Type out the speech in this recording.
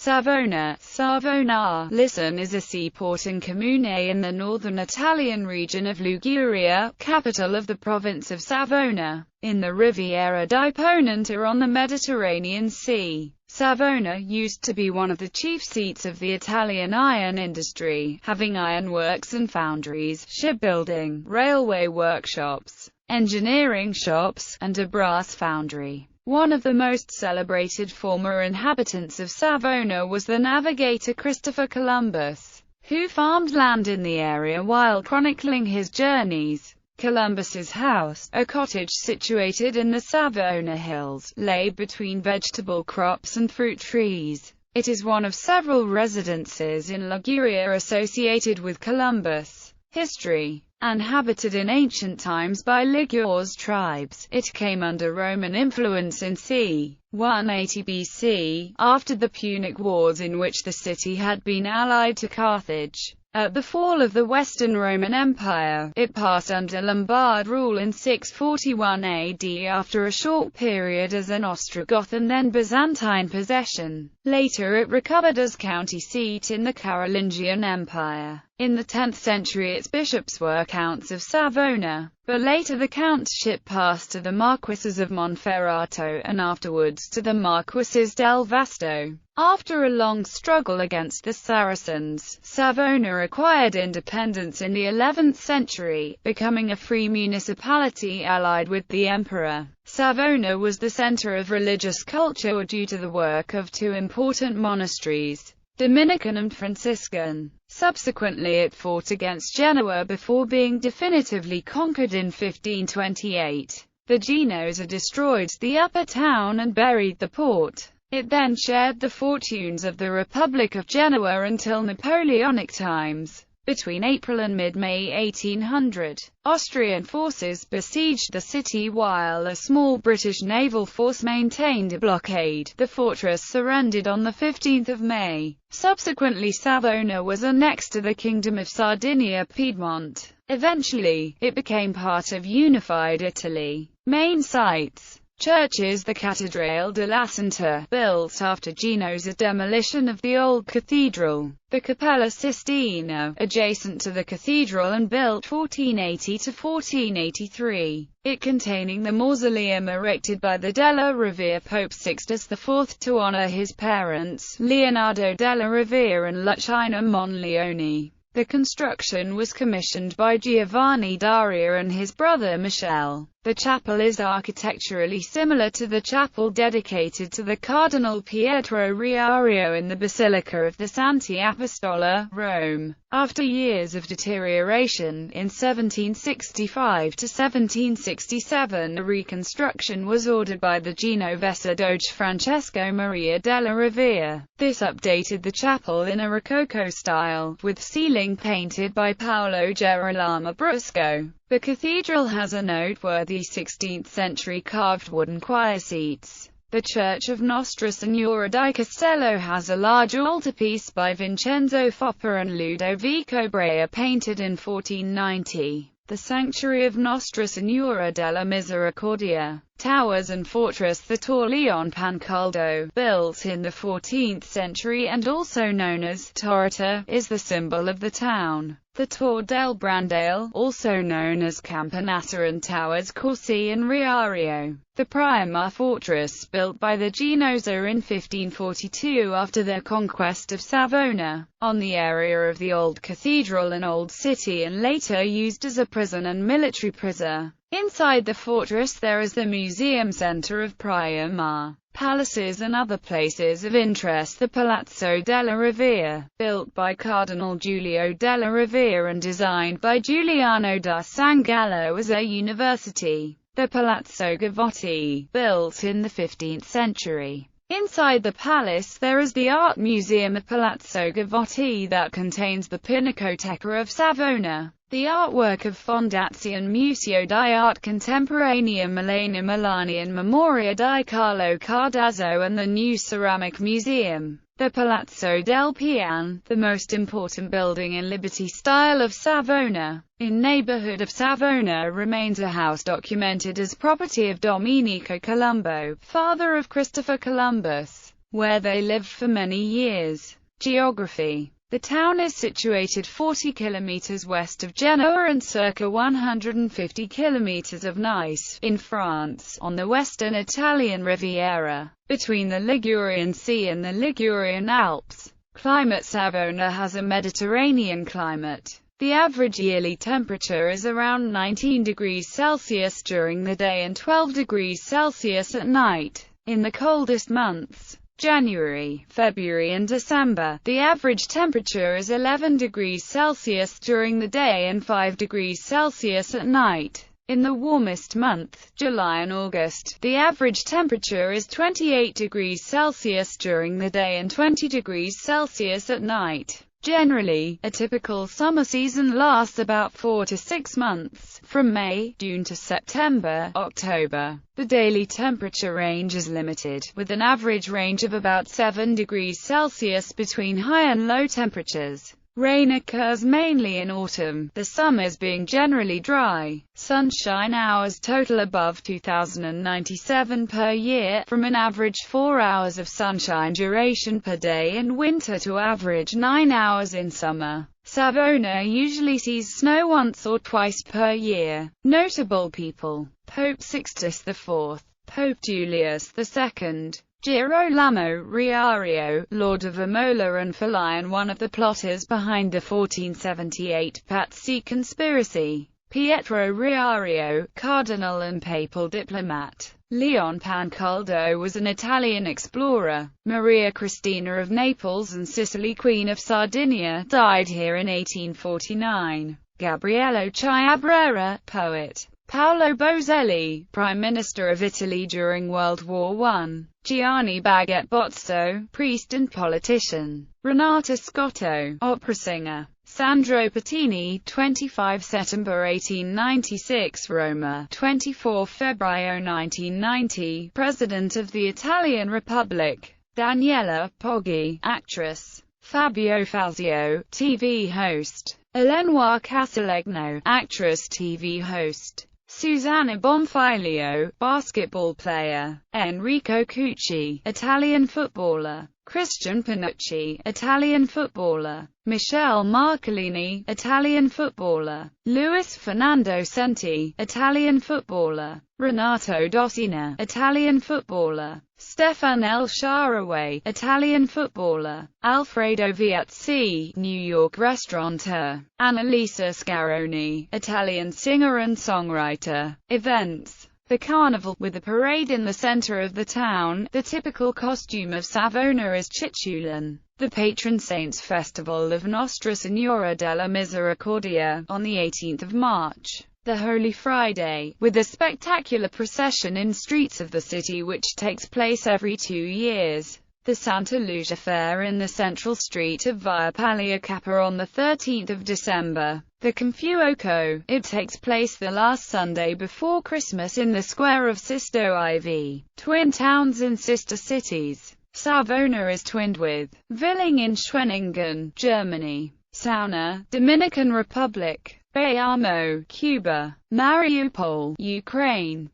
Savona, listen, is a seaport and comune in the northern Italian region of Liguria, capital of the province of Savona, in the Riviera di Ponente on the Mediterranean Sea. Savona used to be one of the chief seats of the Italian iron industry, having ironworks and foundries, shipbuilding, railway workshops, engineering shops, and a brass foundry. One of the most celebrated former inhabitants of Savona was the navigator Christopher Columbus, who farmed land in the area while chronicling his journeys. Columbus's house, a cottage situated in the Savona hills, lay between vegetable crops and fruit trees. It is one of several residences in Liguria associated with Columbus. History. Inhabited in ancient times by Ligures tribes, it came under Roman influence in c. 180 BC, after the Punic Wars in which the city had been allied to Carthage. At the fall of the Western Roman Empire, it passed under Lombard rule in 641 AD after a short period as an Ostrogoth and then Byzantine possession. Later it recovered as county seat in the Carolingian Empire. In the 10th century its bishops were counts of Savona, but later the countship passed to the marquesses of Monferrato and afterwards to the marquesses del Vasto. After a long struggle against the Saracens, Savona acquired independence in the 11th century, becoming a free municipality allied with the emperor. Savona was the center of religious culture due to the work of two important monasteries, Dominican and Franciscan. Subsequently it fought against Genoa before being definitively conquered in 1528. The Genoese destroyed the upper town and buried the port. It then shared the fortunes of the Republic of Genoa until Napoleonic times. Between April and mid-May 1800, Austrian forces besieged the city while a small British naval force maintained a blockade. The fortress surrendered on 15 May. Subsequently Savona was annexed to the Kingdom of Sardinia-Piedmont. Eventually, it became part of unified Italy. Main sites. Churches: the Cattedrale dell'Assunta, built after Genoa's demolition of the old cathedral. The Cappella Sistina, adjacent to the cathedral and built 1480 to 1483. It containing the mausoleum erected by the Della Rovere Pope Sixtus IV to honor his parents, Leonardo della Rovere and Luciana Monleone. The construction was commissioned by Giovanni Daria and his brother Michele. The chapel is architecturally similar to the chapel dedicated to the Cardinal Pietro Riario in the Basilica of the Santi Apostoli, Rome. After years of deterioration, in 1765 to 1767 a reconstruction was ordered by the Genovese Doge Francesco Maria della Rovere. This updated the chapel in a Rococo style, with ceiling painted by Paolo Girolamo Brusco. The cathedral has a noteworthy 16th-century carved wooden choir seats. The Church of Nostra Signora di Castello has a large altarpiece by Vincenzo Foppa and Ludovico Brea painted in 1490. The Sanctuary of Nostra Signora della Misericordia. Towers and fortress: the Tor Leon Pancaldo, built in the 14th century and also known as Torretta, is the symbol of the town. The Tor del Brandale, also known as Campanata, and towers Corsi and Riario. The Prima fortress, built by the Genoese in 1542 after their conquest of Savona, on the area of the old cathedral and old city, and later used as a prison and military prison. Inside the fortress there is the museum center of Prima. Palaces and other places of interest: the Palazzo della Rovere, built by Cardinal Giulio della Rovere and designed by Giuliano da San Gallo as a university. The Palazzo Gavotti, built in the 15th century. Inside the palace there is the art museum of Palazzo Gavotti that contains the Pinacoteca of Savona. The artwork of Fondazzi and Museo di Arte Contemporanea Milano Milani and Memoria di Carlo Cardazzo, and the new Ceramic Museum. The Palazzo del Pian, the most important building in Liberty style of Savona, in neighborhood of Savona, remains a house documented as property of Domenico Colombo, father of Christopher Columbus. where they lived for many years. Geography. The town is situated 40 kilometers west of Genoa and circa 150 kilometers of Nice, in France, on the western Italian Riviera, between the Ligurian Sea and the Ligurian Alps. Climate. Savona has a Mediterranean climate. The average yearly temperature is around 19 degrees Celsius during the day and 12 degrees Celsius at night. In the coldest months, January, February and December, the average temperature is 11 degrees Celsius during the day and 5 degrees Celsius at night. In the warmest month, July and August, the average temperature is 28 degrees Celsius during the day and 20 degrees Celsius at night. Generally, a typical summer season lasts about 4 to 6 months, from May, June to September, October. The daily temperature range is limited, with an average range of about 7 degrees Celsius between high and low temperatures. Rain occurs mainly in autumn, the summers being generally dry. Sunshine hours total above 2,097 per year, from an average 4 hours of sunshine duration per day in winter to average 9 hours in summer. Savona usually sees snow once or twice per year. Notable people: Pope Sixtus IV, Pope Julius II, Girolamo Riario, Lord of Imola and Fali and one of the plotters behind the 1478 Pazzi conspiracy. Pietro Riario, cardinal and papal diplomat. Leon Pancaldo was an Italian explorer. Maria Cristina of Naples and Sicily, Queen of Sardinia, died here in 1849. Gabriello Chiabrera, poet. Paolo Boselli, Prime Minister of Italy during World War I. Gianni Baguette Bozzo, priest and politician. Renata Scotto, opera singer. Sandro Pertini, 25 September 1896, Roma, 24 Febbraio 1990, President of the Italian Republic. Daniela Poggi, actress. Fabio Fazio, TV host. Elenoir Casalegno, actress, TV host. Susanna Bonfiglio, basketball player. Enrico Cucci, Italian footballer. Christian Panucci, Italian footballer. Michele Marcolini, Italian footballer. Luis Fernando Senti, Italian footballer. Renato Dossina, Italian footballer. Stefan El Shaarawy, Italian footballer. Alfredo Viazzi, New York restaurateur. Annalisa Scaroni, Italian singer and songwriter. Events: the carnival, with a parade in the center of the town. The typical costume of Savona is Cicciulan. The patron saint's festival of Nostra Signora della Misericordia, on the 18th of March. The Holy Friday, with a spectacular procession in streets of the city which takes place every 2 years. The Santa Lucia Fair in the central street of Via Pallia Cappa on the 13th of December. The Confuoco, it takes place the last Sunday before Christmas in the square of Sisto IV. Twin towns and sister cities. Savona is twinned with Villingen-Schwenningen, Germany. Sauna, Dominican Republic. Bayamo, Cuba. Mariupol, Ukraine.